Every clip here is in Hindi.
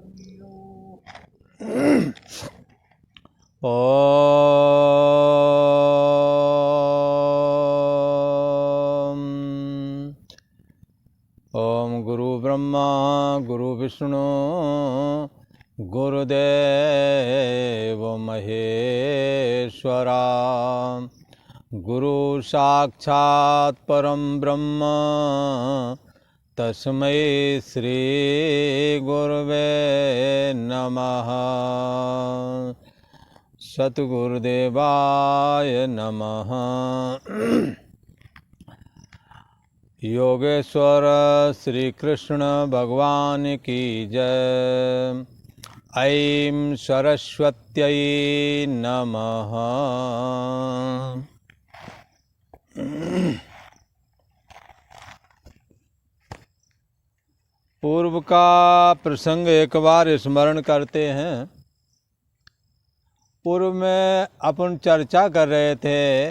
ओम गुरु ब्रह्मा गुरु विष्णु गुरुदेव महेश्वरा गुरु साक्षात् परम ब्रह्म तस्मै श्री गुरुवे नमः। सद्गुरुदेवाय नमः। योगेश्वर श्री कृष्ण भगवान की जय। ऐं सरस्वत्यै नमः। पूर्व का प्रसंग एक बार स्मरण करते हैं। पूर्व में अपन चर्चा कर रहे थे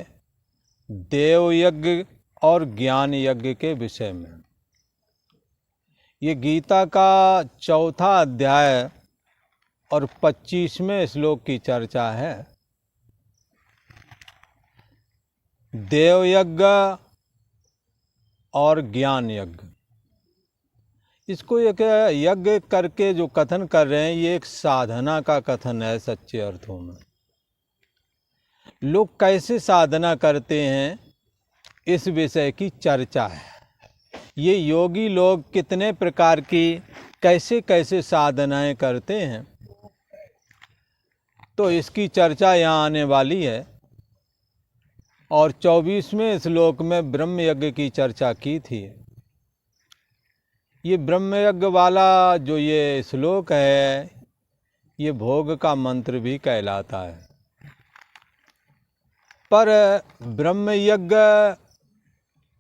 देव यज्ञ और ज्ञान यज्ञ के विषय में। ये गीता का चौथा अध्याय और 25वें श्लोक की चर्चा है। देव यज्ञ और ज्ञान यज्ञ, इसको एक यज्ञ करके जो कथन कर रहे हैं ये एक साधना का कथन है। सच्चे अर्थों में लोग कैसे साधना करते हैं इस विषय की चर्चा है। ये योगी लोग कितने प्रकार की कैसे कैसे साधनाएं करते हैं, तो इसकी चर्चा यहाँ आने वाली है। और 24वें श्लोक में ब्रह्म यज्ञ की चर्चा की थी। ये ब्रह्म यज्ञ वाला जो ये श्लोक है ये भोग का मंत्र भी कहलाता है। पर ब्रह्म यज्ञ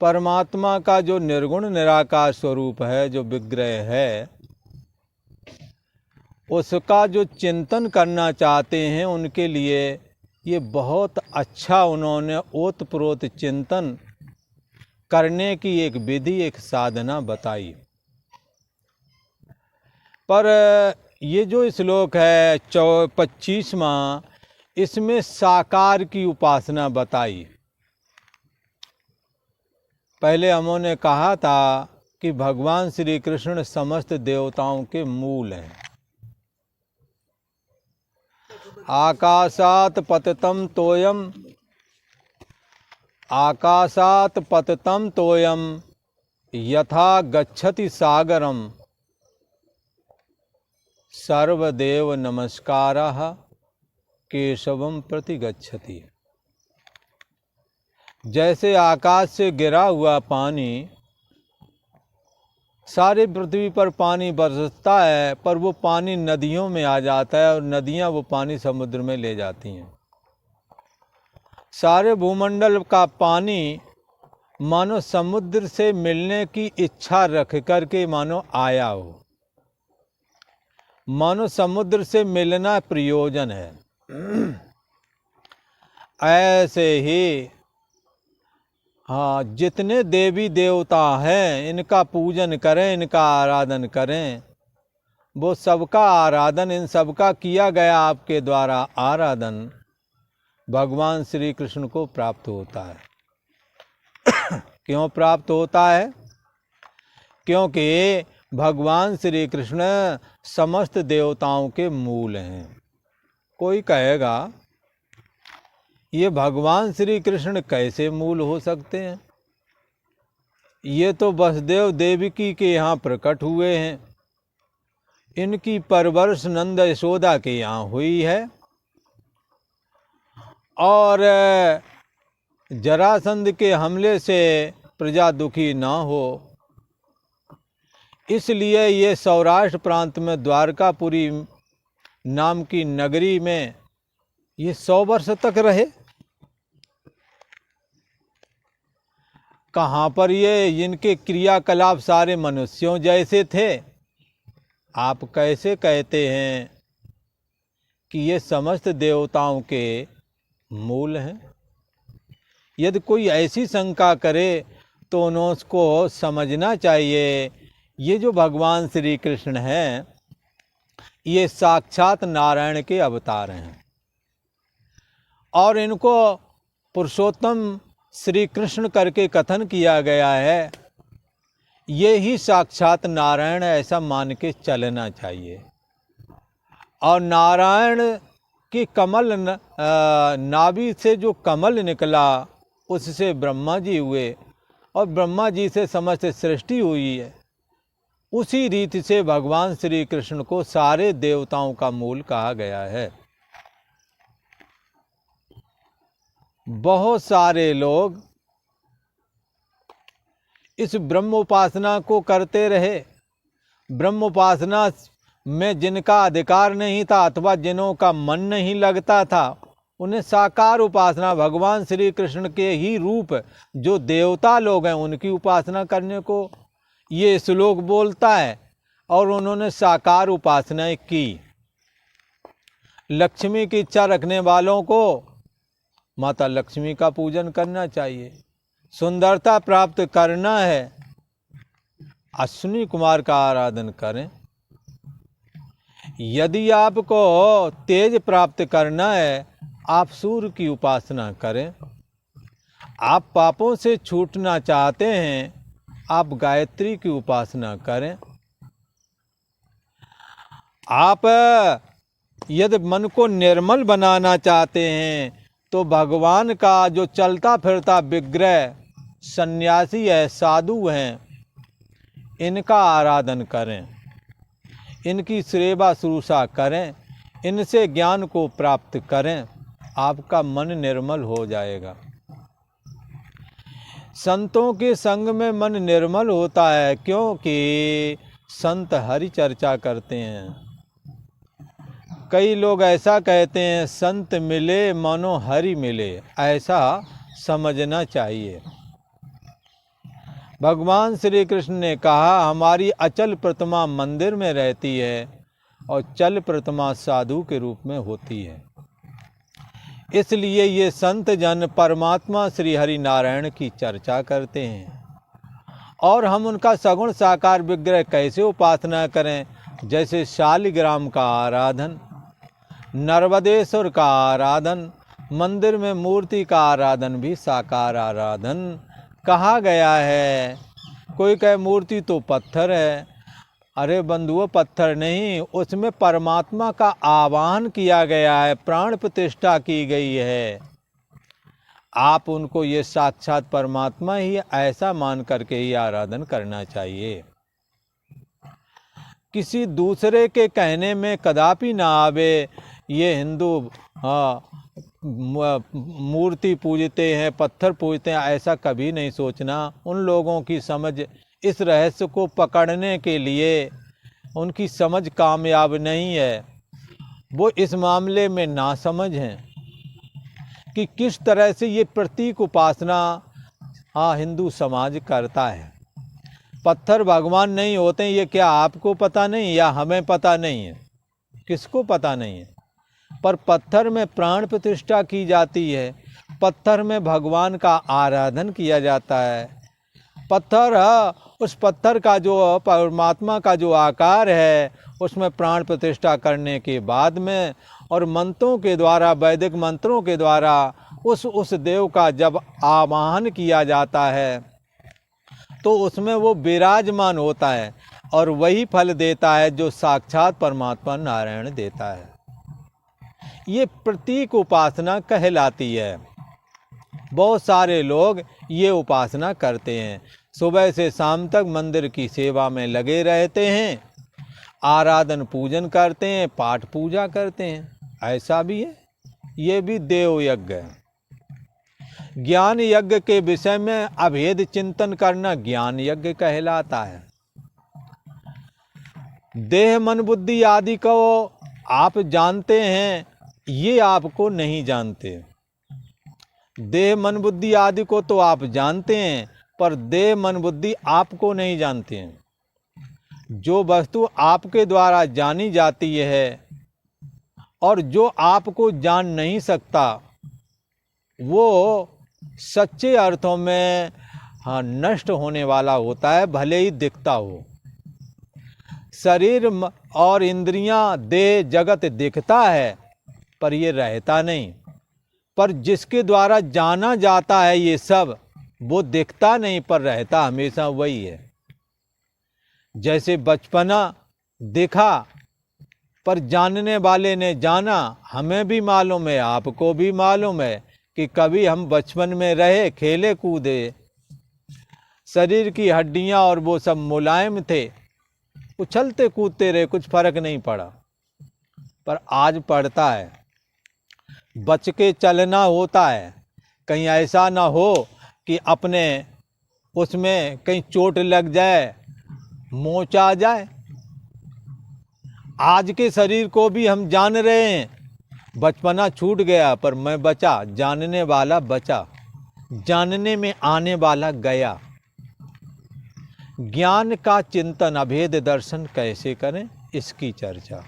परमात्मा का जो निर्गुण निराकार स्वरूप है, जो विग्रह है, उसका जो चिंतन करना चाहते हैं उनके लिए ये बहुत अच्छा उन्होंने ओतप्रोत चिंतन करने की एक विधि, एक साधना बताई। पर ये जो श्लोक है 25वां, इसमें साकार की उपासना बताई। पहले हमने कहा था कि भगवान श्री कृष्ण समस्त देवताओं के मूल हैं। आकाशात पतितम तोयम, आकाशात पतितम तोयम यथा गच्छति सागरम सर्वदेव नमस्कारः केशवम प्रति गच्छति। जैसे आकाश से गिरा हुआ पानी सारी पृथ्वी पर पानी बरसता है, पर वो पानी नदियों में आ जाता है और नदियां वो पानी समुद्र में ले जाती हैं। सारे भूमंडल का पानी मानो समुद्र से मिलने की इच्छा रख करके मानो आया हो, मानो समुद्र से मिलना प्रयोजन है। ऐसे ही हाँ, जितने देवी देवता हैं इनका पूजन करें, इनका आराधन करें। वो सबका आराधन, इन सबका किया गया आपके द्वारा आराधन भगवान श्री कृष्ण को प्राप्त होता है। क्यों प्राप्त होता है? क्योंकि भगवान श्री कृष्ण समस्त देवताओं के मूल हैं। कोई कहेगा ये भगवान श्री कृष्ण कैसे मूल हो सकते हैं? ये तो वसुदेव देवकी के यहाँ प्रकट हुए हैं। इनकी परवरिश नंद यशोदा के यहाँ हुई है और जरासंध के हमले से प्रजा दुखी ना हो, इसलिए ये सौराष्ट्र प्रांत में द्वारकापुरी नाम की नगरी में ये 100 वर्ष तक रहे। कहाँ पर ये इनके क्रियाकलाप सारे मनुष्यों जैसे थे। आप कैसे कहते हैं कि ये समस्त देवताओं के मूल हैं? यदि कोई ऐसी शंका करे तो उन्हें उसको समझना चाहिए ये जो भगवान श्री कृष्ण हैं ये साक्षात नारायण के अवतार हैं और इनको पुरुषोत्तम श्री कृष्ण करके कथन किया गया है। ये ही साक्षात नारायण ऐसा मान के चलना चाहिए। और नारायण की कमल नाभि से जो कमल निकला उससे ब्रह्मा जी हुए और ब्रह्मा जी से समस्त सृष्टि हुई है। उसी रीति से भगवान श्री कृष्ण को सारे देवताओं का मूल कहा गया है। बहुत सारे लोग इस ब्रह्म उपासना को करते रहे। ब्रह्म उपासना में जिनका अधिकार नहीं था अथवा जिनों का मन नहीं लगता था, उन्हें साकार उपासना भगवान श्री कृष्ण के ही रूप जो देवता लोग हैं उनकी उपासना करने को ये श्लोक बोलता है। और उन्होंने साकार उपासनाएं की। लक्ष्मी की इच्छा रखने वालों को माता लक्ष्मी का पूजन करना चाहिए। सुंदरता प्राप्त करना है, अश्विनी कुमार का आराधन करें। यदि आपको तेज प्राप्त करना है, आप सूर्य की उपासना करें। आप पापों से छूटना चाहते हैं, आप गायत्री की उपासना करें। आप यदि मन को निर्मल बनाना चाहते हैं तो भगवान का जो चलता फिरता विग्रह सन्यासी है, साधु हैं, इनका आराधन करें, इनकी सेवा शुश्रूषा करें, इनसे ज्ञान को प्राप्त करें। आपका मन निर्मल हो जाएगा। संतों के संग में मन निर्मल होता है क्योंकि संत हरि चर्चा करते हैं। कई लोग ऐसा कहते हैं, संत मिले मानो हरि मिले। ऐसा समझना चाहिए। भगवान श्री कृष्ण ने कहा, हमारी अचल प्रतिमा मंदिर में रहती है और चल प्रतिमा साधु के रूप में होती है। इसलिए ये संत जन परमात्मा श्री हरि नारायण की चर्चा करते हैं। और हम उनका सगुण साकार विग्रह कैसे उपासना करें? जैसे शालिग्राम का आराधन, नर्मदेश्वर का आराधन, मंदिर में मूर्ति का आराधन भी साकार आराधन कहा गया है। कोई कहे मूर्ति तो पत्थर है। अरे बंधुओं, पत्थर नहीं, उसमें परमात्मा का आवाहन किया गया है, प्राण प्रतिष्ठा की गई है। आप उनको ये साक्षात परमात्मा ही ऐसा मान करके ही आराधन करना चाहिए। किसी दूसरे के कहने में कदापि ना आवे ये हिंदू मूर्ति पूजते हैं, पत्थर पूजते हैं, ऐसा कभी नहीं सोचना। उन लोगों की समझ इस रहस्य को पकड़ने के लिए उनकी समझ कामयाब नहीं है। वो इस मामले में नासमझ हैं कि किस तरह से ये प्रतीक उपासना हिंदू समाज करता है। पत्थर भगवान नहीं होते, ये क्या आपको पता नहीं या हमें पता नहीं है? किसको पता नहीं है? पर पत्थर में प्राण प्रतिष्ठा की जाती है, पत्थर में भगवान का आराधन किया जाता है। पत्थर, उस पत्थर का जो परमात्मा का जो आकार है उसमें प्राण प्रतिष्ठा करने के बाद में और मंत्रों के द्वारा, वैदिक मंत्रों के द्वारा उस देव का जब आवाहन किया जाता है तो उसमें वो विराजमान होता है और वही फल देता है जो साक्षात परमात्मा नारायण देता है। ये प्रतीक उपासना कहलाती है। बहुत सारे लोग ये उपासना करते हैं, सुबह से शाम तक मंदिर की सेवा में लगे रहते हैं, आराधन पूजन करते हैं, पाठ पूजा करते हैं। ऐसा भी है। ये भी देव यज्ञ है। ज्ञान यज्ञ के विषय में अभेद चिंतन करना ज्ञान यज्ञ कहलाता है। देह मन बुद्धि आदि को आप जानते हैं, ये आपको नहीं जानते। देह मन बुद्धि आदि को तो आप जानते हैं, पर देह मन बुद्धि आपको नहीं जानते हैं। जो वस्तु आपके द्वारा जानी जाती है और जो आपको जान नहीं सकता, वो सच्चे अर्थों में नष्ट होने वाला होता है, भले ही दिखता हो। शरीर और इंद्रियां, देह, जगत दिखता है पर ये रहता नहीं। पर जिसके द्वारा जाना जाता है ये सब, वो दिखता नहीं पर रहता हमेशा वही है। जैसे बचपना दिखा पर जानने वाले ने जाना, हमें भी मालूम है, आपको भी मालूम है कि कभी हम बचपन में रहे, खेले कूदे, शरीर की हड्डियां और वो सब मुलायम थे, उछलते कूदते रहे, कुछ फर्क नहीं पड़ा। पर आज पड़ता है, बच के चलना होता है, कहीं ऐसा ना हो कि अपने उसमें कहीं चोट लग जाए, मोच आ जाए। आज के शरीर को भी हम जान रहे हैं, बचपना छूट गया पर मैं बचा, जानने वाला बचा, जानने में आने वाला गया। ज्ञान का चिंतन, अभेद दर्शन कैसे करें, इसकी चर्चा।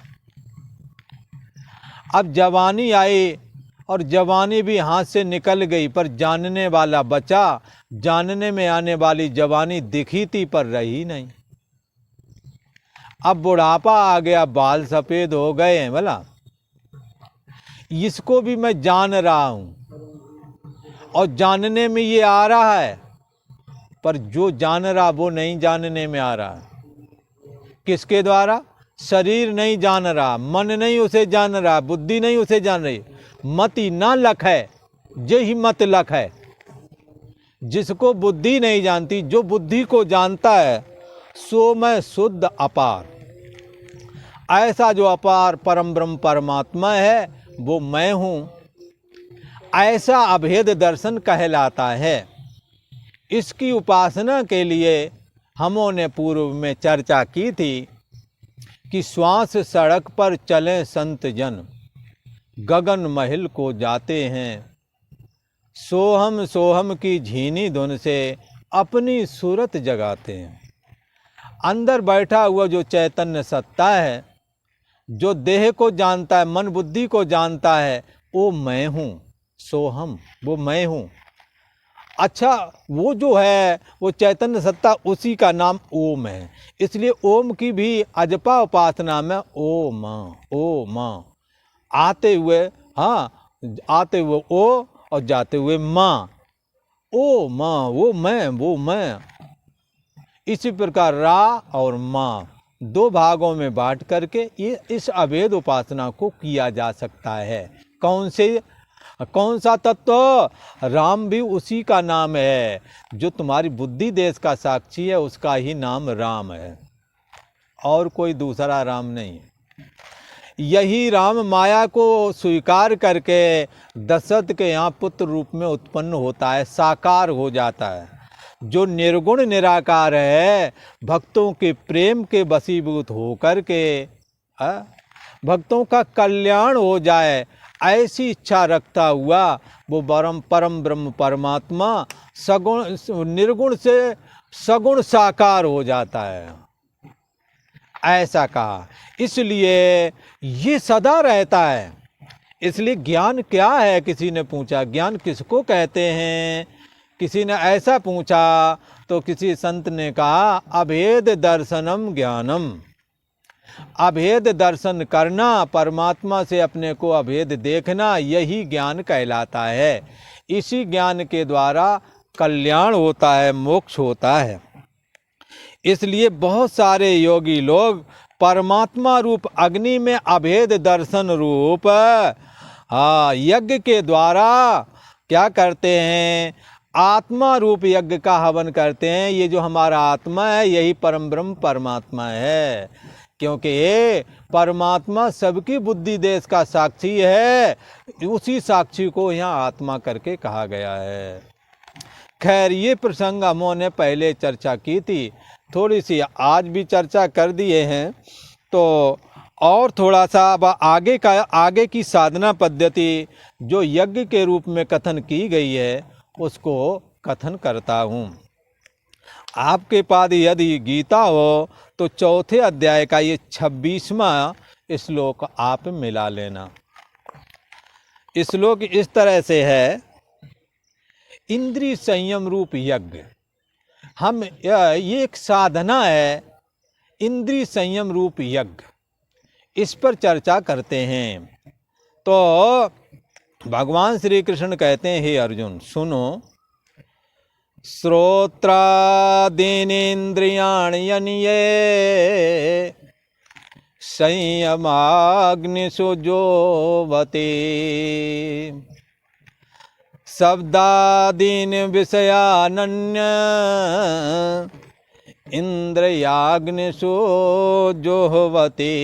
अब जवानी आई और जवानी भी हाथ से निकल गई पर जानने वाला बचा, जानने में आने वाली जवानी दिखी थी पर रही नहीं। अब बुढ़ापा आ गया, बाल सफेद हो गए हैं, भला इसको भी मैं जान रहा हूं और जानने में ये आ रहा है, पर जो जान रहा वो नहीं जानने में आ रहा है। किसके द्वारा? शरीर नहीं जान रहा, मन नहीं उसे जान रहा, बुद्धि नहीं उसे जान रही। मति ना लख है, जे ही मत लख है। जिसको बुद्धि नहीं जानती, जो बुद्धि को जानता है सो मैं शुद्ध अपार। ऐसा जो अपार परम ब्रह्म परमात्मा है वो मैं हूं, ऐसा अभेद दर्शन कहलाता है। इसकी उपासना के लिए हमने पूर्व में चर्चा की थी कि श्वास सड़क पर चले संत जन, गगन महल को जाते हैं, सोहम सोहम की झीनी धुन से अपनी सूरत जगाते हैं। अंदर बैठा हुआ जो चैतन्य सत्ता है, जो देह को जानता है, मन बुद्धि को जानता है, वो मैं हूँ, सोहम, वो मैं हूँ। अच्छा, वो जो है वो चैतन्य सत्ता, उसी का नाम ओम है। इसलिए ओम की भी अजपा उपासना में ओम ओम, आते हुए हाँ, आते हुए ओ और जाते हुए माँ, ओ माँ, वो मैं। इसी प्रकार रा और माँ दो भागों में बांट करके ये इस अभेद उपासना को किया जा सकता है। कौन सा तत्व? राम भी उसी का नाम है। जो तुम्हारी बुद्धि देश का साक्षी है उसका ही नाम राम है, और कोई दूसरा राम नहीं। यही राम माया को स्वीकार करके दशरथ के यहाँ पुत्र रूप में उत्पन्न होता है, साकार हो जाता है। जो निर्गुण निराकार है, भक्तों के प्रेम के वशीभूत होकर के भक्तों का कल्याण हो जाए, ऐसी इच्छा रखता हुआ वो परम ब्रह्म परमात्मा सगुण निर्गुण से सगुण साकार हो जाता है, ऐसा कहा। इसलिए ये सदा रहता है। इसलिए ज्ञान क्या है, किसी ने पूछा, ज्ञान किसको कहते हैं? किसी ने ऐसा पूछा तो किसी संत ने कहा, अभेद दर्शनम ज्ञानम। अभेद दर्शन करना, परमात्मा से अपने को अभेद देखना, यही ज्ञान कहलाता है। इसी ज्ञान के द्वारा कल्याण होता है, मोक्ष होता है। इसलिए बहुत सारे योगी लोग परमात्मा रूप अग्नि में अभेद दर्शन रूप यज्ञ के द्वारा क्या करते हैं? आत्मा रूप यज्ञ का हवन करते हैं। ये जो हमारा आत्मा है यही परम ब्रह्म परमात्मा है, क्योंकि ये परमात्मा सबकी बुद्धि देश का साक्षी है। उसी साक्षी को यहाँ आत्मा करके कहा गया है। खैर, ये प्रसंग हमने पहले चर्चा की थी, थोड़ी सी आज भी चर्चा कर दिए हैं। तो और थोड़ा सा अब आगे की साधना पद्धति जो यज्ञ के रूप में कथन की गई है उसको कथन करता हूँ। आपके पास यदि गीता हो तो चौथे अध्याय का ये 26वां श्लोक आप मिला लेना। श्लोक इस तरह से है, इंद्रिय संयम रूप यज्ञ। हम ये एक साधना है, इंद्रिय संयम रूप यज्ञ, इस पर चर्चा करते हैं। तो भगवान श्री कृष्ण कहते हैं, हे अर्जुन सुनो, श्रोत्रादीनीन्द्रियाणि यनिये संयमाग्निषु जोवति शब्दादीन विषयानन्य इंद्रियाग्निषु जोहवति।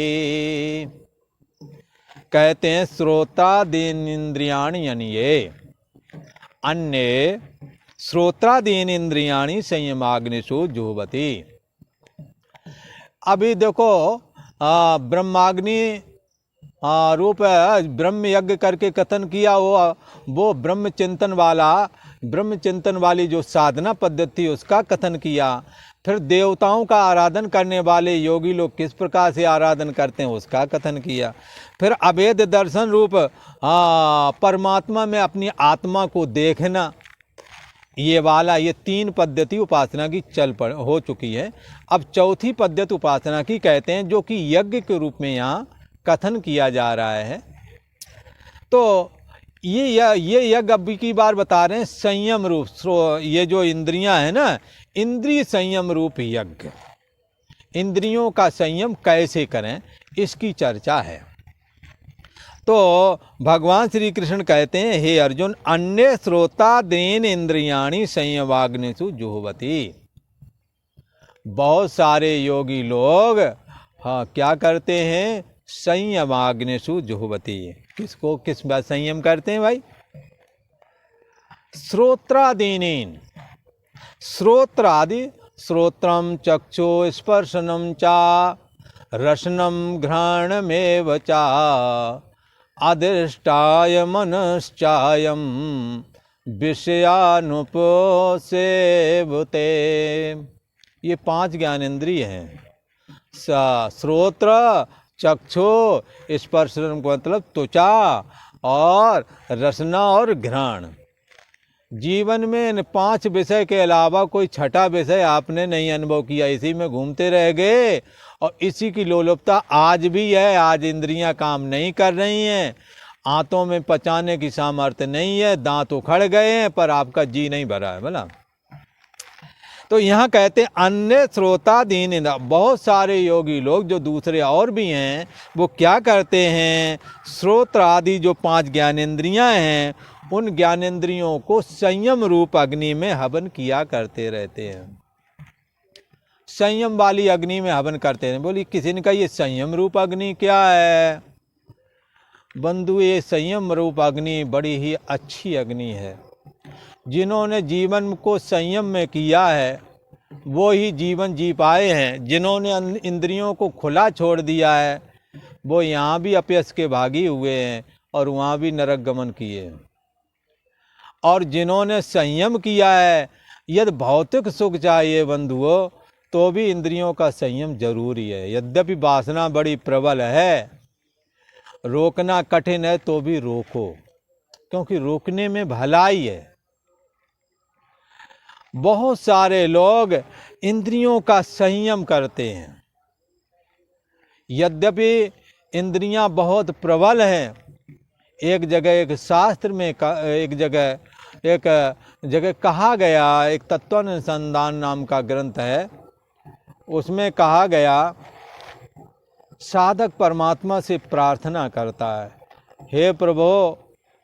कहते हैं श्रोत्रादीन इंद्रियाणि यनिये, अन्य श्रोत्रादीन इंद्रियाणि संयमाग्निषु जोहवति। अभी देखो ब्रह्माग्नि रूप ब्रह्म यज्ञ करके कथन किया, वो ब्रह्म चिंतन वाली जो साधना पद्धति उसका कथन किया। फिर देवताओं का आराधन करने वाले योगी लोग किस प्रकार से आराधन करते हैं उसका कथन किया। फिर अभेद दर्शन रूप परमात्मा में अपनी आत्मा को देखना, ये 3 पद्धति उपासना की हो चुकी है। अब चौथी पद्धति उपासना की कहते हैं, जो कि यज्ञ के रूप में यहाँ कथन किया जा रहा है। तो ये यज्ञ अब की बार बता रहे हैं संयम रूप, ये जो इंद्रियां है ना, इंद्रिय संयम रूप यज्ञ, इंद्रियों का संयम कैसे करें इसकी चर्चा है। तो भगवान श्री कृष्ण कहते हैं, हे अर्जुन, अन्य श्रोतादीन इंद्रियाणि संयमाग्निषु जुह्वति। बहुत सारे योगी लोग क्या करते हैं, संयमाग्निषु जुह्वति। किस बात संयम करते हैं भाई? श्रोत्रादीनीन, श्रोत्रादि, श्रोत्रम चक्षु स्पर्शनम चा रसनम घ्राणमेव चा अधिष्ठाय मनश्चायम विषयानुपसेवते। ये 5 ज्ञानेंद्रिय हैं। श्रोत्र, चक्षु, स्पर्श मतलब त्वचा, और रसना और घ्राण। जीवन में इन 5 विषय के अलावा कोई छठा विषय आपने नहीं अनुभव किया, इसी में घूमते रह गए और इसी की लोलुपता आज भी है। आज इंद्रियां काम नहीं कर रही हैं, आंतों में पचाने की सामर्थ्य नहीं है, दांत उखड़ गए हैं, पर आपका जी नहीं भरा है बोला। तो यहाँ कहते हैं अन्य श्रोतादीन, बहुत सारे योगी लोग जो दूसरे और भी हैं, वो क्या करते हैं, श्रोत्र आदि जो 5 ज्ञानेंद्रियां हैं, उन ज्ञानेंद्रियों को संयम रूप अग्नि में हवन किया करते रहते हैं। संयम वाली अग्नि में हवन करते हैं। बोली किसी ने कहा ये संयम रूप अग्नि क्या है? बंधु, ये संयम रूप अग्नि बड़ी ही अच्छी अग्नि है। जिन्होंने जीवन को संयम में किया है वो ही जीवन जी पाए हैं। जिन्होंने इंद्रियों को खुला छोड़ दिया है वो यहाँ भी अपयश के भागी हुए हैं और वहाँ भी नरक गमन किए। और जिन्होंने संयम किया है, यदि भौतिक सुख चाहिए बंधुओं तो भी इंद्रियों का संयम जरूरी है। यद्यपि वासना बड़ी प्रबल है, रोकना कठिन है, तो भी रोको, क्योंकि रोकने में भलाई है। बहुत सारे लोग इंद्रियों का संयम करते हैं, यद्यपि इंद्रियां बहुत प्रबल हैं। एक जगह कहा गया, एक तत्वानुसंधान नाम का ग्रंथ है, उसमें कहा गया साधक परमात्मा से प्रार्थना करता है, हे प्रभु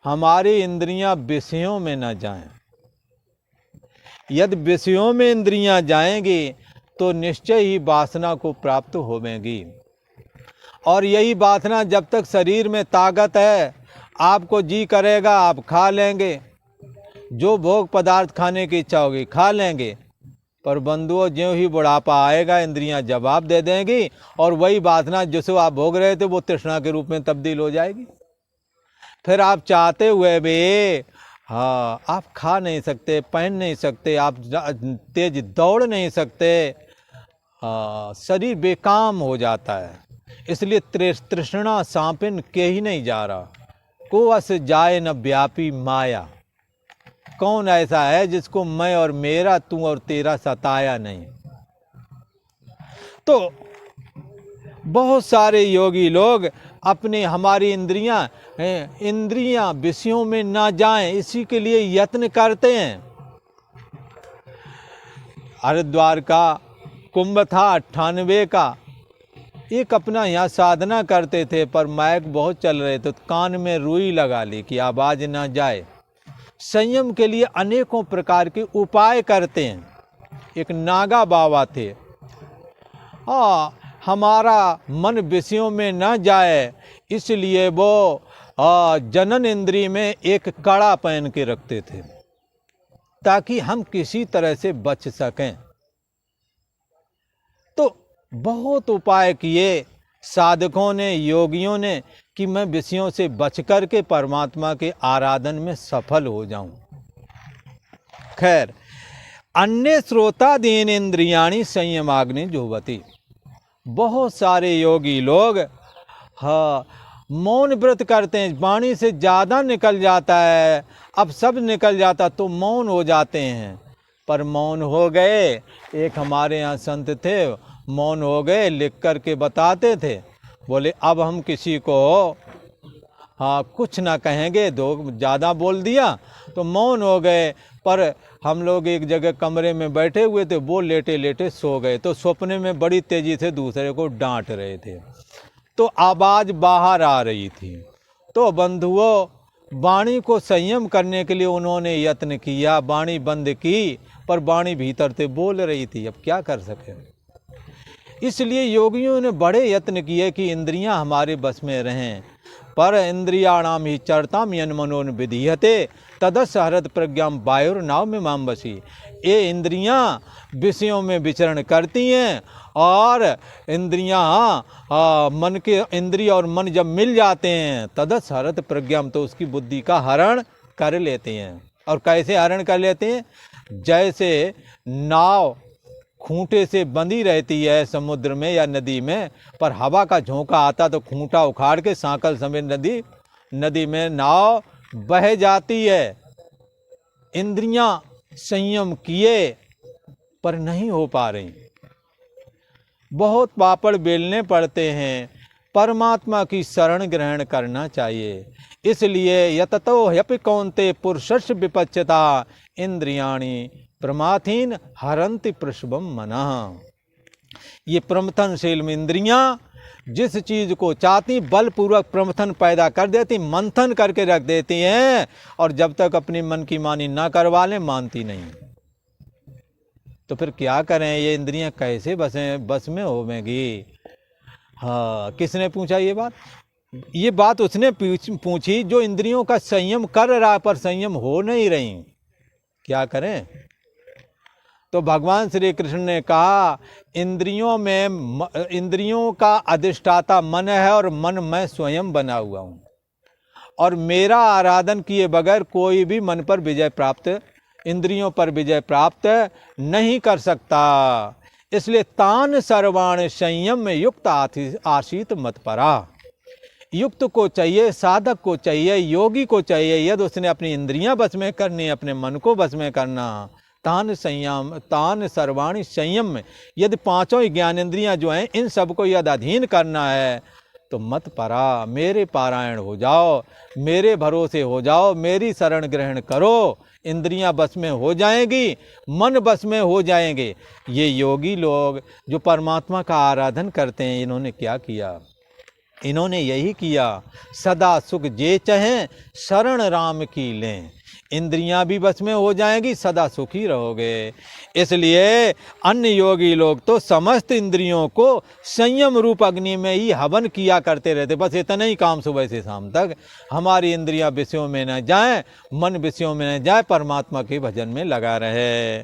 हमारी इंद्रियां विषयों में न जाएं। यदि विषयों में इंद्रियां जाएंगी तो निश्चय ही वासना को प्राप्त होवेंगी। और यही वासना जब तक शरीर में ताकत है, आपको जी करेगा आप खा लेंगे, जो भोग पदार्थ खाने की इच्छा होगी खा लेंगे। पर बंधुओं, ज्यों ही बुढ़ापा आएगा इंद्रियां जवाब दे देंगी और वही वासना जिसे आप भोग रहे थे वो तृष्णा के रूप में तब्दील हो जाएगी। फिर आप चाहते हुए भी आप खा नहीं सकते, पहन नहीं सकते, आप तेज दौड़ नहीं सकते, शरीर बेकाम हो जाता है। इसलिए तृष्णा सांपिन के ही नहीं जा रहा, को अस जाए न व्यापी माया। कौन ऐसा है जिसको मैं और मेरा, तू और तेरा सताया नहीं? तो बहुत सारे योगी लोग अपनी हमारी इंद्रियां विषयों में ना जाएं, इसी के लिए यत्न करते हैं। हरिद्वार का कुंभ था 98 का, एक अपना यहाँ साधना करते थे, पर माइक बहुत चल रहे थे, तो कान में रुई लगा ली कि आवाज़ ना जाए। संयम के लिए अनेकों प्रकार के उपाय करते हैं। एक नागा बाबा थे, हमारा मन विषयों में न जाए, इसलिए वो जनन इंद्रिय में एक कड़ा पहन के रखते थे ताकि हम किसी तरह से बच सकें। तो बहुत उपाय किए साधकों ने, योगियों ने, कि मैं विषयों से बच कर के परमात्मा के आराधन में सफल हो जाऊं। खैर, अन्य श्रोतादीन इंद्रियाणि संयमाग्नि जुह्वति। बहुत सारे योगी लोग मौन व्रत करते हैं, वाणी से ज़्यादा निकल जाता है, अब सब निकल जाता तो मौन हो जाते हैं, पर मौन हो गए। एक हमारे यहाँ संत थे, मौन हो गए, लिख कर के बताते थे, बोले अब हम किसी को कुछ ना कहेंगे, दो ज़्यादा बोल दिया तो मौन हो गए। पर हम लोग एक जगह कमरे में बैठे हुए थे, वो लेटे लेटे सो गए, तो सपने में बड़ी तेज़ी से दूसरे को डांट रहे थे, तो आवाज़ बाहर आ रही थी। तो बंधुओं, वाणी को संयम करने के लिए उन्होंने यत्न किया, वाणी बंद की, पर वाणी भीतर से बोल रही थी, अब क्या कर सके। इसलिए योगियों ने बड़े यत्न किए कि इंद्रियां हमारे बस में रहें। पर इंद्रियाणाम ही चरताम यन्मनोन विधीयते तदस हरत प्रज्ञाम वायुर्नाव में माम बसी। ये इंद्रियां विषयों में विचरण करती हैं, और इंद्रियां मन के इंद्रिय और मन जब मिल जाते हैं, तदस हरत प्रज्ञाम, तो उसकी बुद्धि का हरण कर लेते हैं। और कैसे हरण कर लेते हैं? जैसे नाव खूंटे से बंधी रहती है समुद्र में या नदी में, पर हवा का झोंका आता तो खूंटा उखाड़ के सांकल समेत नदी में नाव बह जाती है। इंद्रियां संयम किए पर नहीं हो पा रही, बहुत पापड़ बेलने पड़ते हैं। परमात्मा की शरण ग्रहण करना चाहिए। इसलिए यततो ह्यपि कौन्ते पुरुषस्य विपच्यता इंद्रियाणि प्रमाथीन हरन्ति प्रसवम मनः। ये प्रमथनशील इंद्रियां जिस चीज़ को चाहती बलपूर्वक प्रमथन पैदा कर देती, मंथन करके रख देती हैं, और जब तक अपनी मन की मानी ना करवा लें, मानती नहीं। तो फिर क्या करें? ये इंद्रियां कैसे बस में होवेंगी? हाँ, किसने पूछा ये बात? ये बात उसने पूछी जो इंद्रियों का संयम कर रहा पर संयम हो नहीं रही। क्या करें? तो भगवान श्री कृष्ण ने कहा, इंद्रियों का अधिष्ठाता मन है, और मन मैं स्वयं बना हुआ हूँ, और मेरा आराधन किए बगैर कोई भी मन पर विजय प्राप्त, इंद्रियों पर विजय प्राप्त नहीं कर सकता। इसलिए तान सर्वाण संयम में युक्त आसीत मतपरा। युक्त को चाहिए, साधक को चाहिए, योगी को चाहिए, यदि उसने अपनी इंद्रियां बस में करनी, अपने मन को बस में करना, तान सर्वाणी संयम में, यदि पांचों ज्ञानेंद्रियां जो हैं इन सबको यदि अधीन करना है, तो मत परा, मेरे पारायण हो जाओ, मेरे भरोसे हो जाओ, मेरी शरण ग्रहण करो, इंद्रियां बस में हो जाएंगी, मन बस में हो जाएंगे। ये योगी लोग जो परमात्मा का आराधन करते हैं, इन्होंने क्या किया? इन्होंने यही किया, सदा सुख जे चाहें शरण राम की लें। इंद्रियां भी बस में हो जाएंगी, सदा सुखी रहोगे। इसलिए अन्य योगी लोग तो समस्त इंद्रियों को संयम रूप अग्नि में ही हवन किया करते रहते, बस इतना ही काम सुबह से शाम तक। हमारी इंद्रियां विषयों में न जाएं, मन विषयों में न जाए, परमात्मा के भजन में लगा रहे।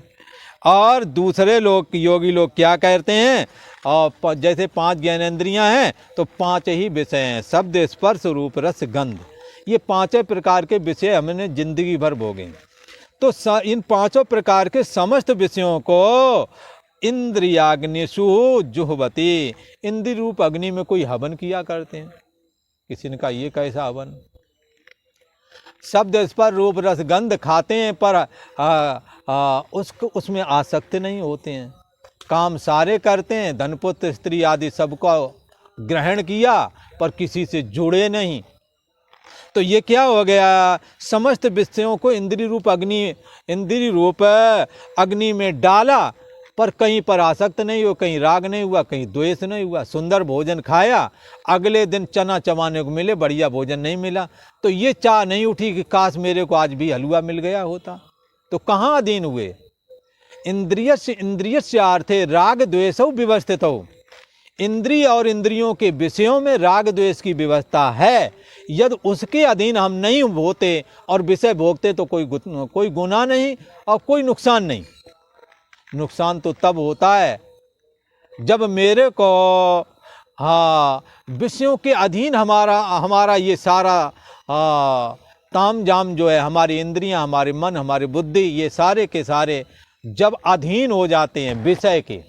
और दूसरे लोग, योगी लोग क्या कहते हैं? और जैसे 5 ज्ञानेंद्रियां हैं तो 5 ही विषय हैं, शब्द स्पर्श रूप रस गंध। ये 5 प्रकार के विषय हमने जिंदगी भर भोगे। तो इन 5 प्रकार के समस्त विषयों को इंद्रियाग्निषु जुह्वति, इंद्रिय रूप अग्नि में कोई हवन किया करते हैं। किसी ने कहा ये कैसा हवन? शब्द स्पर्श रूप रस गंध खाते हैं, पर उसमें आसक्त नहीं होते हैं। काम सारे करते हैं, धन पुत्र स्त्री आदि सबको ग्रहण किया पर किसी से जुड़े नहीं। तो ये क्या हो गया, समस्त विषयों को इंद्रिय रूप अग्नि में डाला पर कहीं पर आसक्त नहीं हुआ, कहीं राग नहीं हुआ, कहीं द्वेष नहीं हुआ। सुंदर भोजन खाया, अगले दिन चना चबाने को मिले, बढ़िया भोजन नहीं मिला तो ये चाह नहीं उठी कि काश मेरे को आज भी हलवा मिल गया होता। तो कहाँ अधीन हुए, इंद्रियस्य अर्थे राग द्वेषौ विवस्थितौ। इंद्रिय और इंद्रियों के विषयों में राग द्वेष की व्यवस्था है। यदि उसके अधीन हम नहीं होते और विषय भोगते तो कोई गुनाह नहीं और कोई नुकसान नहीं। नुकसान तो तब होता है जब मेरे को विषयों के अधीन हमारा ये सारा ताम जाम जो है, हमारी इंद्रियां, हमारे मन, हमारी बुद्धि, ये सारे के सारे जब अधीन हो जाते हैं विषय के।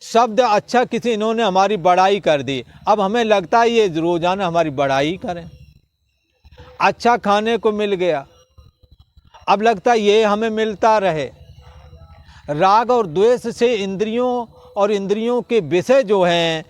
शब्द अच्छा किसी इन्होंने हमारी बड़ाई कर दी, अब हमें लगता है ये रोजाना हमारी बड़ाई करें। अच्छा खाने को मिल गया, अब लगता है ये हमें मिलता रहे। राग और द्वेष से इंद्रियों और इंद्रियों के विषय जो हैं,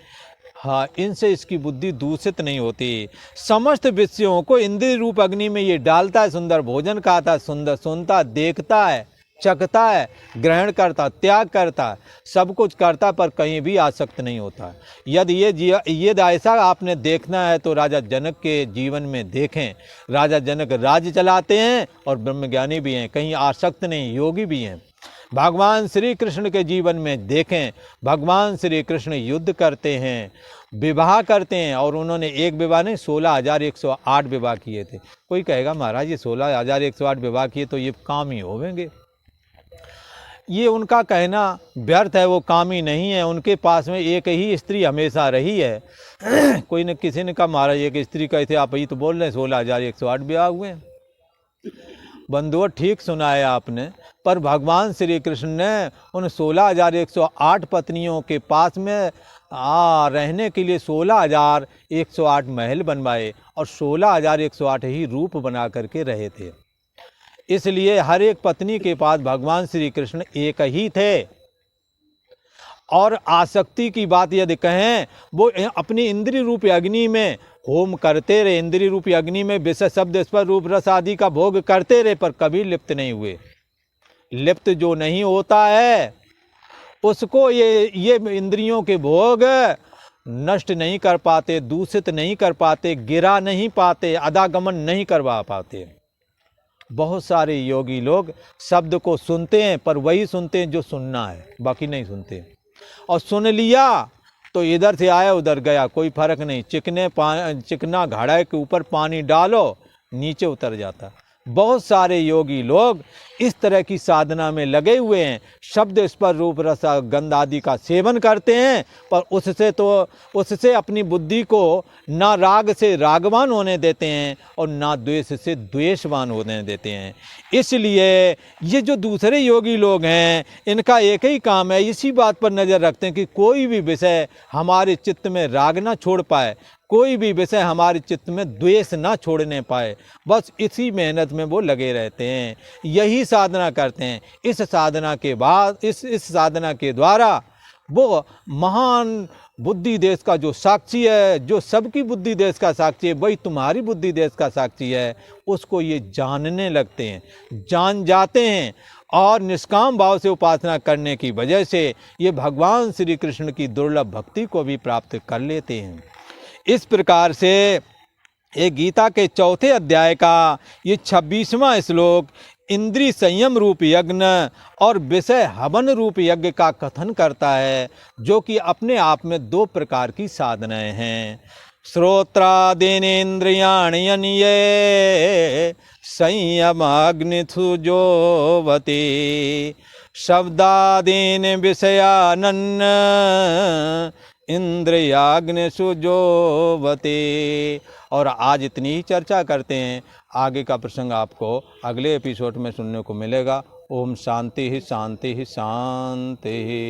इनसे इसकी बुद्धि दूषित नहीं होती। समस्त विषयों को इंद्रिय रूप अग्नि में ये डालता है, सुंदर भोजन खाता है, सुंदर सुनता, देखता है, चखता है, ग्रहण करता, त्याग करता, सब कुछ करता पर कहीं भी आसक्त नहीं होता। यदि ये ऐसा आपने देखना है तो राजा जनक के जीवन में देखें। राजा जनक राज्य चलाते हैं और ब्रह्मज्ञानी भी हैं, कहीं आसक्त नहीं, योगी भी हैं। भगवान श्री कृष्ण के जीवन में देखें, भगवान श्री कृष्ण युद्ध करते हैं, विवाह करते हैं और उन्होंने एक विवाह नहीं 16,108 विवाह किए थे। कोई कहेगा महाराज ये 16,108 विवाह किए तो ये काम ही होवेंगे। ये उनका कहना व्यर्थ है, वो काम ही नहीं है। उनके पास में एक ही स्त्री हमेशा रही है। कोई ने किसी ने कहा महाराज एक स्त्री कहते आप ये तो बोल रहे हैं 16,108 विवाह हुए। बंधुओं ठीक सुना है आपने, पर भगवान श्री कृष्ण ने उन 16,108 पत्नियों के पास में रहने के लिए 16,108 महल बनवाए और 16,108 ही रूप बना करके रहे थे। इसलिए हर एक पत्नी के पास भगवान श्री कृष्ण एक ही थे। और आसक्ति की बात यदि कहें, वो अपनी इंद्रिय रूपी अग्नि में होम करते रहे, इंद्रिय रूपी अग्नि में विषय शब्द स्पर्श रूप रस आदि का भोग करते रहे पर कभी लिप्त नहीं हुए। लिप्त जो नहीं होता है उसको ये इंद्रियों के भोग नष्ट नहीं कर पाते, दूषित नहीं कर पाते, गिरा नहीं पाते, अदागमन नहीं करवा पाते। बहुत सारे योगी लोग शब्द को सुनते हैं पर वही सुनते हैं जो सुनना है, बाकी नहीं सुनते। और सुन लिया तो इधर से आया उधर गया, कोई फर्क नहीं। चिकना घड़ा के ऊपर पानी डालो नीचे उतर जाता। बहुत सारे योगी लोग इस तरह की साधना में लगे हुए हैं, शब्द स्पर्श रूप रस गंध आदि का सेवन करते हैं पर उससे अपनी बुद्धि को ना राग से रागवान होने देते हैं और ना द्वेष से द्वेषवान होने देते हैं। इसलिए ये जो दूसरे योगी लोग हैं इनका एक ही काम है, इसी बात पर नज़र रखते हैं कि कोई भी विषय हमारे चित्त में राग ना छोड़ पाए, कोई भी विषय हमारे चित्त में द्वेष ना छोड़ने पाए। बस इसी मेहनत में वो लगे रहते हैं, यही साधना करते हैं। इस साधना के बाद इस साधना के द्वारा वो महान बुद्धि देश का जो साक्षी है, जो सबकी बुद्धि देश का साक्षी है, वही तुम्हारी बुद्धि देश का साक्षी है, उसको ये जानने लगते हैं, जान जाते हैं और निष्काम भाव से उपासना करने की वजह से ये भगवान श्री कृष्ण की दुर्लभ भक्ति को भी प्राप्त कर लेते हैं। इस प्रकार से ये गीता के 4 अध्याय का ये 26वां श्लोक इंद्रिय संयम रूप यज्ञ और विषय हवन रूप यज्ञ का कथन करता है, जो कि अपने आप में 2 प्रकार की साधनाएं हैं। श्रोत्रादीनेन्द्रियाणि यन्ये संयमाग्निषु जोवति शब्दादीन विषयानन् इंद्रियाग्निषु जोवते। और आज इतनी ही चर्चा करते हैं, आगे का प्रसंग आपको अगले एपिसोड में सुनने को मिलेगा। ओम शांति ही शांति ही शांति ही।